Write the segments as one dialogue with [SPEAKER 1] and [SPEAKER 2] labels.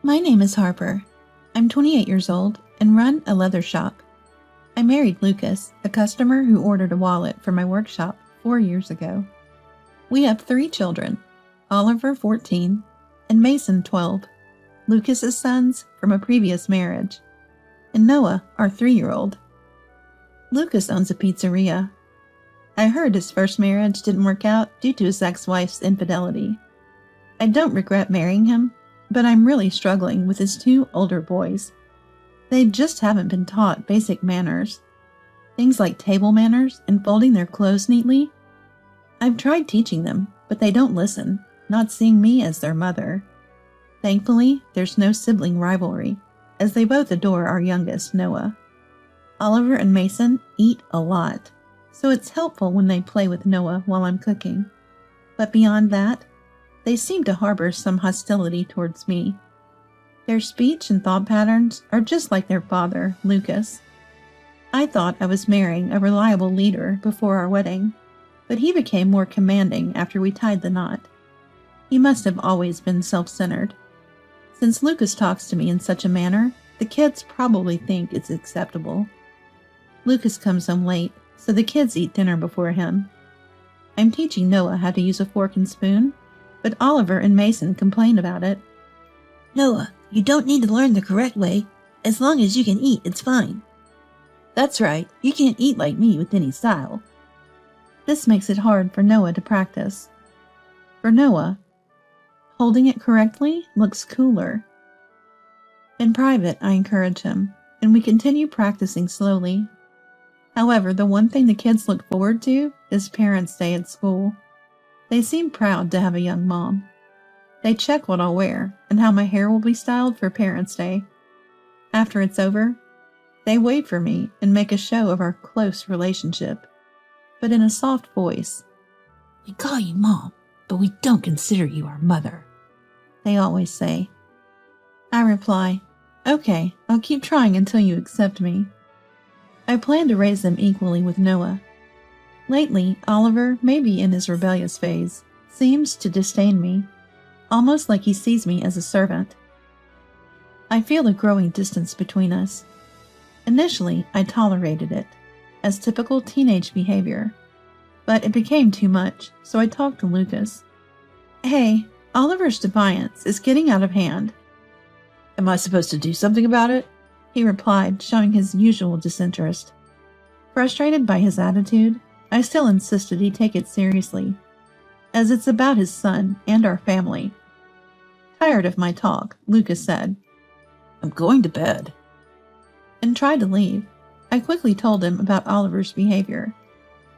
[SPEAKER 1] My name is Harper. I'm 28 years old and run a leather shop. I married Lucas, a customer who ordered a wallet for my workshop 4 years ago. We have 3 children, Oliver, 14, and Mason, 12, Lucas's sons from a previous marriage, and Noah, our 3-year-old. Lucas owns a pizzeria. I heard his first marriage didn't work out due to his ex-wife's infidelity. I don't regret marrying him, but I'm really struggling with his 2 older boys. They just haven't been taught basic manners. Things like table manners and folding their clothes neatly. I've tried teaching them, but they don't listen, not seeing me as their mother. Thankfully, there's no sibling rivalry, as they both adore our youngest, Noah. Oliver and Mason eat a lot, so it's helpful when they play with Noah while I'm cooking. But beyond that, they seem to harbor some hostility towards me. Their speech and thought patterns are just like their father, Lucas. I thought I was marrying a reliable leader before our wedding, but he became more commanding after we tied the knot. He must have always been self-centered. Since Lucas talks to me in such a manner, the kids probably think it's acceptable. Lucas comes home late, so the kids eat dinner before him. I'm teaching Noah how to use a fork and spoon, but Oliver and Mason complain about it.
[SPEAKER 2] Noah, you don't need to learn the correct way. As long as you can eat, it's fine.
[SPEAKER 1] That's right, you can't eat like me with any style. This makes it hard for Noah to practice. For Noah, holding it correctly looks cooler. In private, I encourage him, and we continue practicing slowly. However, the one thing the kids look forward to is Parents' Day at school. They seem proud to have a young mom. They check what I'll wear and how my hair will be styled for Parents' Day. After it's over, they wait for me and make a show of our close relationship, but in a soft voice.
[SPEAKER 2] We call you Mom, but we don't consider you our mother,
[SPEAKER 1] they always say. I reply, okay, I'll keep trying until you accept me. I plan to raise them equally with Noah. Lately, Oliver, maybe in his rebellious phase, seems to disdain me, almost like he sees me as a servant. I feel a growing distance between us. Initially, I tolerated it, as typical teenage behavior, but it became too much, so I talked to Lucas. Hey, Oliver's defiance is getting out of hand.
[SPEAKER 3] Am I supposed to do something about it?
[SPEAKER 1] He replied, showing his usual disinterest. Frustrated by his attitude, I still insisted he take it seriously, as it's about his son and our family. Tired of my talk, Lucas said,
[SPEAKER 3] I'm going to bed,
[SPEAKER 1] and tried to leave. I quickly told him about Oliver's behavior.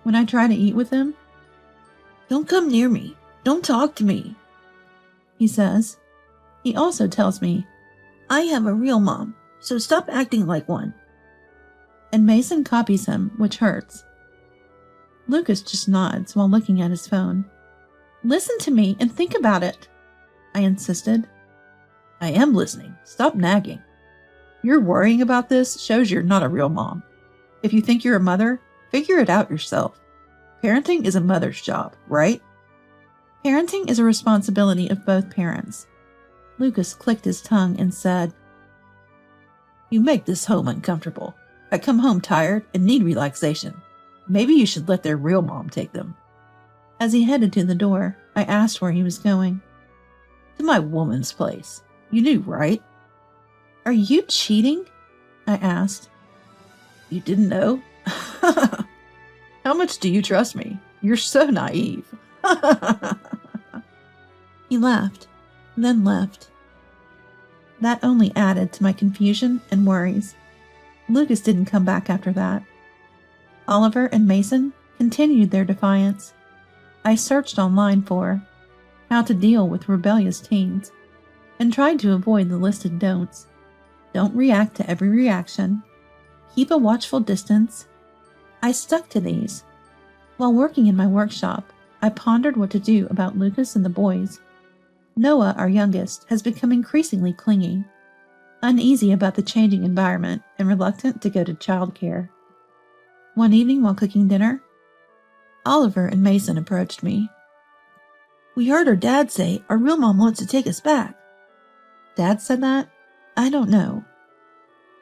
[SPEAKER 1] When I try to eat with him,
[SPEAKER 2] don't come near me. Don't talk to me,
[SPEAKER 1] he says. He also tells me,
[SPEAKER 2] I have a real mom, so stop acting like one.
[SPEAKER 1] And Mason copies him, which hurts. Lucas just nods while looking at his phone. Listen to me and think about it, I insisted.
[SPEAKER 3] I am listening. Stop nagging. You're worrying about this shows you're not a real mom. If you think you're a mother, figure it out yourself. Parenting is a mother's job, right?
[SPEAKER 1] Parenting is a responsibility of both parents. Lucas clicked his tongue and said,
[SPEAKER 3] You make this home uncomfortable. I come home tired and need relaxation. Maybe you should let their real mom take them.
[SPEAKER 1] As he headed to the door, I asked where he was going.
[SPEAKER 3] To my woman's place. You knew, right?
[SPEAKER 1] Are you cheating? I asked.
[SPEAKER 3] You didn't know? How much do you trust me? You're so naive.
[SPEAKER 1] He laughed, then left. That only added to my confusion and worries. Lucas didn't come back after that. Oliver and Mason continued their defiance. I searched online for how to deal with rebellious teens and tried to avoid the listed don'ts. Don't react to every reaction. Keep a watchful distance. I stuck to these. While working in my workshop, I pondered what to do about Lucas and the boys. Noah, our youngest, has become increasingly clingy, uneasy about the changing environment and reluctant to go to childcare. One evening while cooking dinner, Oliver and Mason approached me.
[SPEAKER 2] We heard her dad say our real mom wants to take us back.
[SPEAKER 1] Dad said that? I don't know.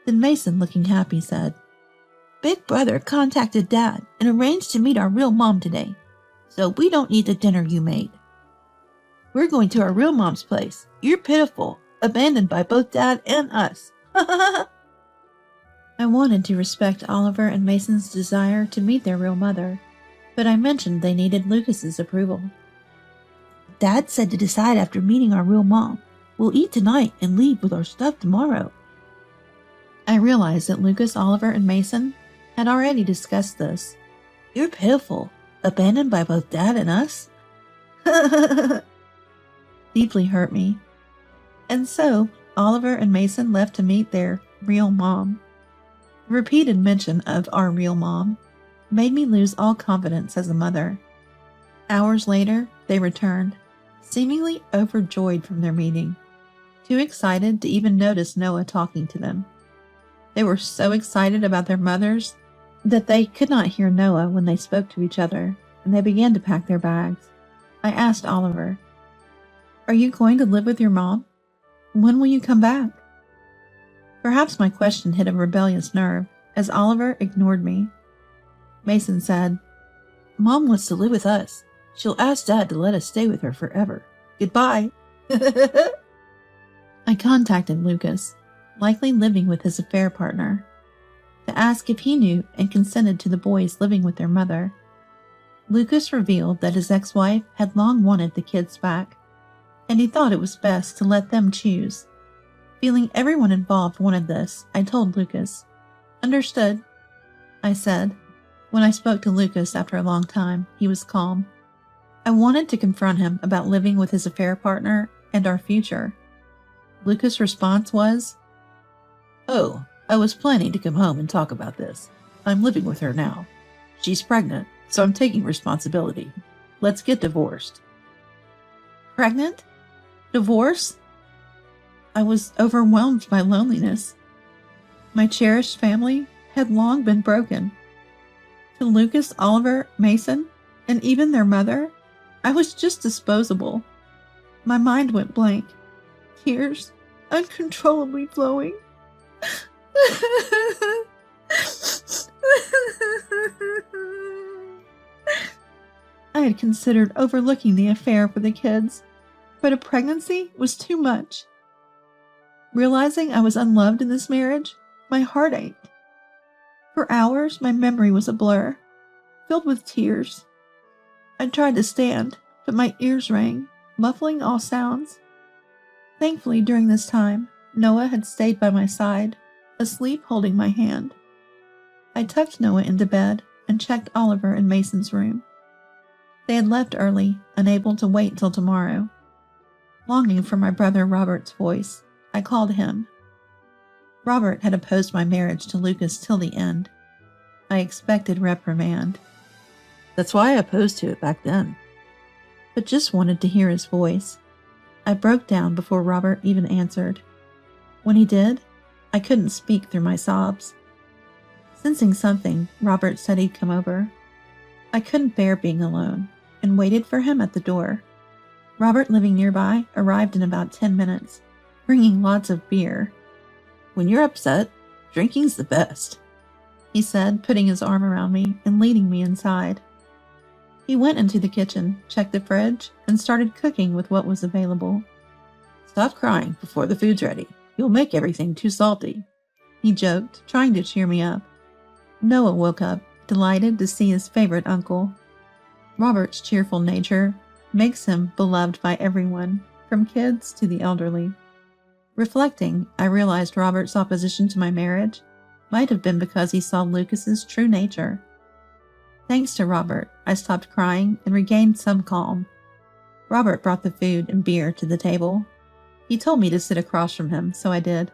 [SPEAKER 1] Then Mason, looking happy, said,
[SPEAKER 2] Big Brother contacted Dad and arranged to meet our real mom today, so we don't eat the dinner you made. We're going to our real mom's place. You're pitiful, abandoned by both Dad and us.
[SPEAKER 1] I wanted to respect Oliver and Mason's desire to meet their real mother, but I mentioned they needed Lucas's approval.
[SPEAKER 2] Dad said to decide after meeting our real mom. We'll eat tonight and leave with our stuff tomorrow.
[SPEAKER 1] I realized that Lucas, Oliver, and Mason had already discussed this.
[SPEAKER 2] You're pitiful, abandoned by both Dad and us?
[SPEAKER 1] Deeply hurt me. And so, Oliver and Mason left to meet their real mom. The repeated mention of our real mom made me lose all confidence as a mother. Hours later, they returned, seemingly overjoyed from their meeting, too excited to even notice Noah talking to them. They were so excited about their mothers that they could not hear Noah when they spoke to each other, and they began to pack their bags. I asked Oliver, "Are you going to live with your mom? When will you come back?" Perhaps my question hit a rebellious nerve, as Oliver ignored me. Mason said,
[SPEAKER 2] Mom wants to live with us. She'll ask Dad to let us stay with her forever. Goodbye.
[SPEAKER 1] I contacted Lucas, likely living with his affair partner, to ask if he knew and consented to the boys living with their mother. Lucas revealed that his ex-wife had long wanted the kids back, and he thought it was best to let them choose. Feeling everyone involved wanted this, I told Lucas. "Understood," I said. When I spoke to Lucas after a long time, he was calm. I wanted to confront him about living with his affair partner and our future. Lucas' response was,
[SPEAKER 3] "Oh, I was planning to come home and talk about this. I'm living with her now. She's pregnant, so I'm taking responsibility. Let's get divorced."
[SPEAKER 1] "Pregnant? Divorce?" I was overwhelmed by loneliness. My cherished family had long been broken. To Lucas, Oliver, Mason, and even their mother, I was just disposable. My mind went blank, tears uncontrollably flowing. I had considered overlooking the affair for the kids, but a pregnancy was too much. Realizing I was unloved in this marriage, my heart ached. For hours, my memory was a blur, filled with tears. I tried to stand, but my ears rang, muffling all sounds. Thankfully, during this time, Noah had stayed by my side, asleep holding my hand. I tucked Noah into bed and checked Oliver and Mason's room. They had left early, unable to wait till tomorrow. Longing for my brother Robert's voice, I called him. Robert had opposed my marriage to Lucas till the end. I expected reprimand,
[SPEAKER 3] That's why I opposed to it back then.
[SPEAKER 1] but just wanted to hear his voice. I broke down before Robert even answered. When he did, I couldn't speak through my sobs. Sensing something, Robert said he'd come over. I couldn't bear being alone, and waited for him at the door. Robert, living nearby, arrived in about 10 minutes, bringing lots of beer.
[SPEAKER 3] When you're upset, drinking's the best,
[SPEAKER 1] he said, putting his arm around me and leading me inside. He went into the kitchen, checked the fridge, and started cooking with what was available.
[SPEAKER 3] "Stop crying before the food's ready. You'll make everything too salty,"
[SPEAKER 1] he joked, trying to cheer me up. Noah woke up, delighted to see his favorite uncle. Robert's cheerful nature makes him beloved by everyone, from kids to the elderly. Reflecting, I realized Robert's opposition to my marriage might have been because he saw Lucas's true nature. Thanks to Robert, I stopped crying and regained some calm. Robert brought the food and beer to the table. He told me to sit across from him, so I did.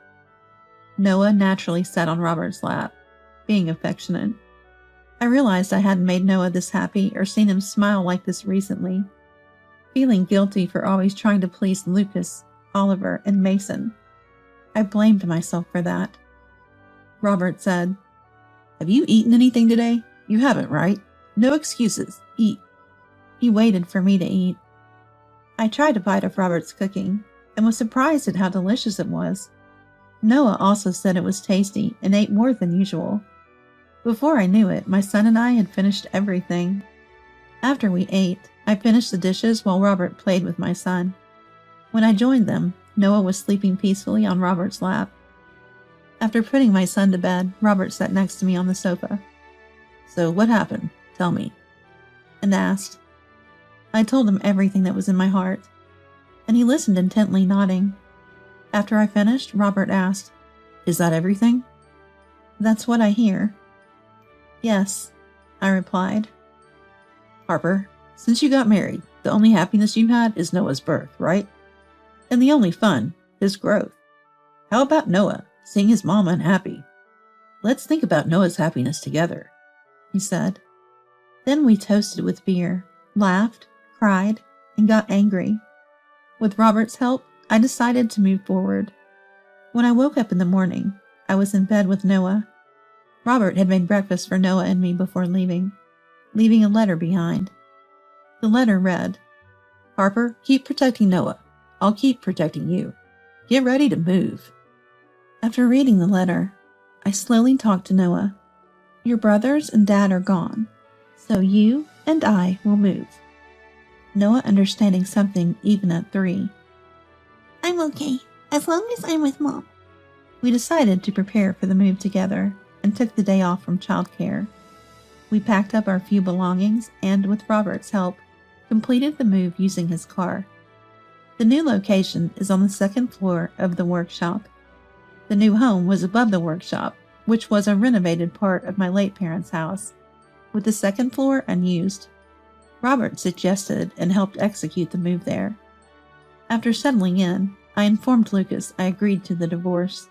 [SPEAKER 1] Noah naturally sat on Robert's lap, being affectionate. I realized I hadn't made Noah this happy or seen him smile like this recently. Feeling guilty for always trying to please Lucas, Oliver, and Mason, I blamed myself for that. Robert said,
[SPEAKER 3] "Have you eaten anything today? You haven't, right? No excuses. Eat."
[SPEAKER 1] He waited for me to eat. I tried a bite of Robert's cooking, and was surprised at how delicious it was. Noah also said it was tasty and ate more than usual. Before I knew it, my son and I had finished everything. After we ate, I finished the dishes while Robert played with my son. When I joined them, Noah was sleeping peacefully on Robert's lap. After putting my son to bed, Robert sat next to me on the sofa.
[SPEAKER 3] So what happened? Tell me.
[SPEAKER 1] And asked. I told him everything that was in my heart, and he listened intently, nodding. After I finished, Robert asked,
[SPEAKER 3] Is that everything?
[SPEAKER 1] That's what I hear. Yes, I replied.
[SPEAKER 3] Harper, since you got married, the only happiness you had is Noah's birth, right? And the only fun, his growth. How about Noah, seeing his mom unhappy? Let's think about Noah's happiness together,
[SPEAKER 1] he said. Then we toasted with beer, laughed, cried, and got angry. With Robert's help, I decided to move forward. When I woke up in the morning, I was in bed with Noah. Robert had made breakfast for Noah and me before leaving a letter behind. The letter read,
[SPEAKER 3] Harper, keep protecting Noah. I'll keep protecting you. Get ready to move.
[SPEAKER 1] After reading the letter, I slowly talked to Noah. Your brothers and dad are gone, so you and I will move. Noah understanding something even at 3.
[SPEAKER 2] I'm okay, as long as I'm with Mom.
[SPEAKER 1] We decided to prepare for the move together and took the day off from childcare. We packed up our few belongings and, with Robert's help, completed the move using his car. The new location is on the 2nd floor of the workshop. The new home was above the workshop, which was a renovated part of my late parents' house, with the 2nd floor unused. Robert suggested and helped execute the move there. After settling in, I informed Lucas I agreed to the divorce.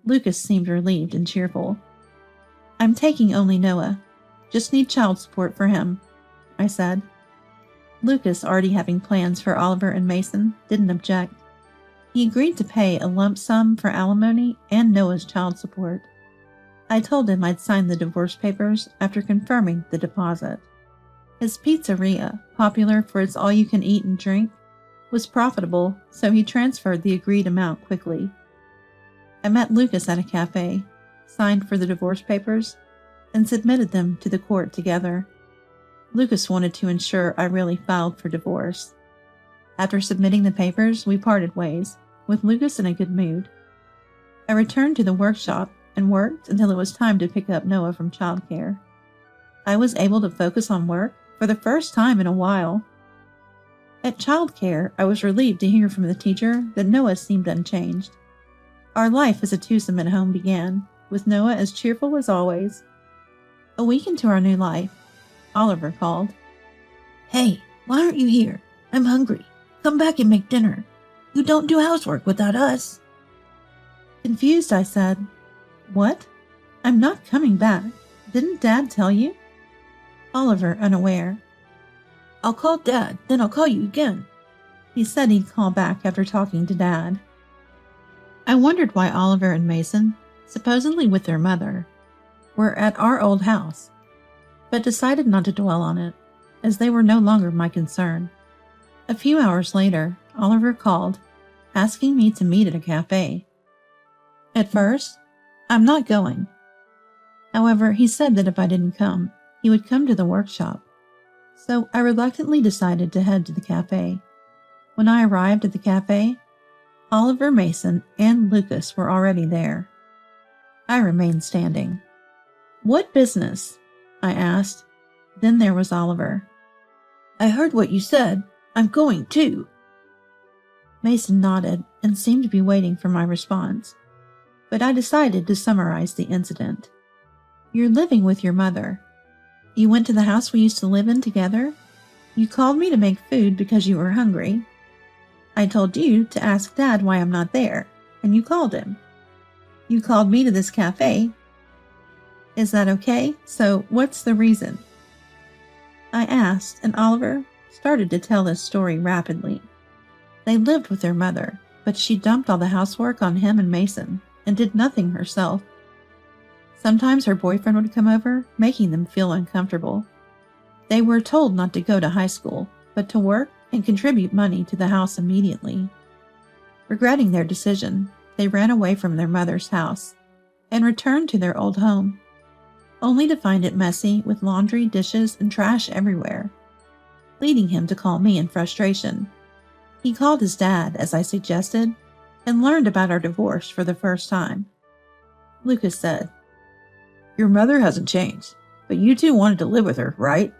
[SPEAKER 1] Lucas seemed relieved and cheerful. I'm taking only Noah. Just need child support for him, I said. Lucas, already having plans for Oliver and Mason, didn't object. He agreed to pay a lump sum for alimony and Noah's child support. I told him I'd sign the divorce papers after confirming the deposit. His pizzeria, popular for its all-you-can-eat and drink, was profitable, so he transferred the agreed amount quickly. I met Lucas at a cafe, signed for the divorce papers, and submitted them to the court together. Lucas wanted to ensure I really filed for divorce. After submitting the papers, we parted ways, with Lucas in a good mood. I returned to the workshop and worked until it was time to pick up Noah from childcare. I was able to focus on work for the first time in a while. At childcare, I was relieved to hear from the teacher that Noah seemed unchanged. Our life as a twosome at home began, with Noah as cheerful as always. A week into our new life, Oliver called.
[SPEAKER 2] Hey, why aren't you here? I'm hungry. Come back and make dinner. You don't do housework without us.
[SPEAKER 1] Confused, I said, What? I'm not coming back. Didn't Dad tell you? Oliver, unaware.
[SPEAKER 2] I'll call Dad, then I'll call you again.
[SPEAKER 1] He said he'd call back after talking to Dad. I wondered why Oliver and Mason, supposedly with their mother, were at our old house, but decided not to dwell on it, as they were no longer my concern. A few hours later, Oliver called, asking me to meet at a cafe. At first, I'm not going. However, he said that if I didn't come, he would come to the workshop. So I reluctantly decided to head to the cafe. When I arrived at the cafe, Oliver, Mason, and Lucas were already there. I remained standing. What business? I asked. Then there was Oliver.
[SPEAKER 2] I heard what you said. I'm going too.
[SPEAKER 1] Mason nodded and seemed to be waiting for my response, but I decided to summarize the incident. You're living with your mother. You went to the house we used to live in together. You called me to make food because you were hungry. I told you to ask Dad why I'm not there, and you called him. You called me to this cafe. Is that okay? So what's the reason? I asked, and Oliver started to tell his story rapidly. They lived with their mother, but she dumped all the housework on him and Mason and did nothing herself. Sometimes her boyfriend would come over, making them feel uncomfortable. They were told not to go to high school, but to work and contribute money to the house immediately. Regretting their decision, they ran away from their mother's house and returned to their old home, only to find it messy with laundry, dishes, and trash everywhere, leading him to call me in frustration. He called his dad, as I suggested, and learned about our divorce for the first time. Lucas said,
[SPEAKER 3] "Your mother hasn't changed, but you two wanted to live with her, right?"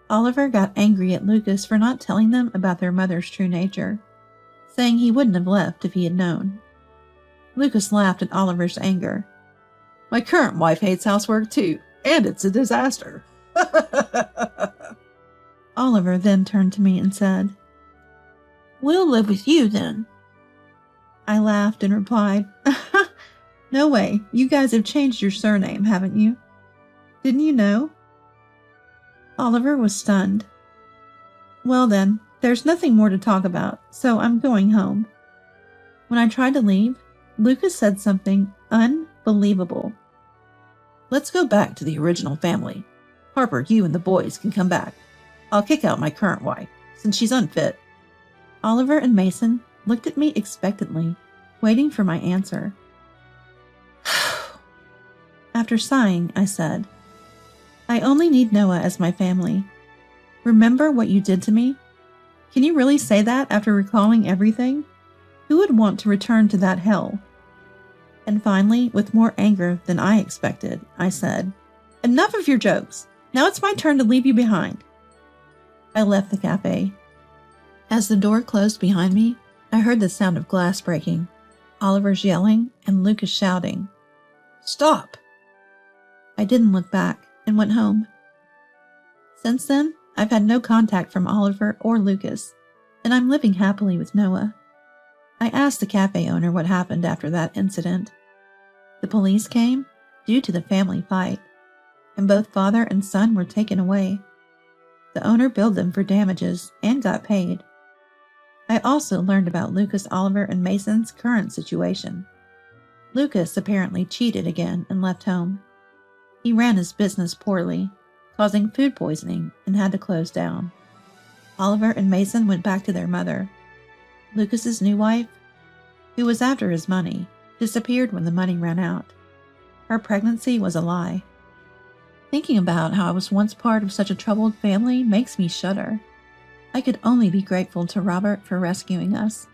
[SPEAKER 1] Oliver got angry at Lucas for not telling them about their mother's true nature, saying he wouldn't have left if he had known. Lucas laughed at Oliver's anger.
[SPEAKER 3] "My current wife hates housework too, and it's a disaster."
[SPEAKER 1] Oliver then turned to me and said,
[SPEAKER 2] "We'll live with you then."
[SPEAKER 1] I laughed and replied, "No way, you guys have changed your surname, haven't you? Didn't you know?" Oliver was stunned. Well then, there's nothing more to talk about, so I'm going home. When I tried to leave, Lucas said something unbelievable.
[SPEAKER 3] "Let's go back to the original family. Harper, you and the boys can come back. I'll kick out my current wife, since she's unfit."
[SPEAKER 1] Oliver and Mason looked at me expectantly, waiting for my answer. After sighing, I said, "I only need Noah as my family. Remember what you did to me? Can you really say that after recalling everything? Who would want to return to that hell?" And finally, with more anger than I expected, I said, "Enough of your jokes. Now it's my turn to leave you behind." I left the cafe. As the door closed behind me, I heard the sound of glass breaking, Oliver's yelling, and Lucas shouting,
[SPEAKER 3] "Stop!"
[SPEAKER 1] I didn't look back and went home. Since then, I've had no contact from Oliver or Lucas, and I'm living happily with Noah. I asked the cafe owner what happened after that incident. The police came due to the family fight, and both father and son were taken away. The owner billed them for damages and got paid. I also learned about Lucas, Oliver, and Mason's current situation. Lucas apparently cheated again and left home. He ran his business poorly, causing food poisoning, and had to close down. Oliver and Mason went back to their mother. Lucas's new wife, who was after his money, disappeared when the money ran out. Her pregnancy was a lie. Thinking about how I was once part of such a troubled family makes me shudder. I could only be grateful to Robert for rescuing us.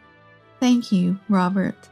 [SPEAKER 1] Thank you, Robert.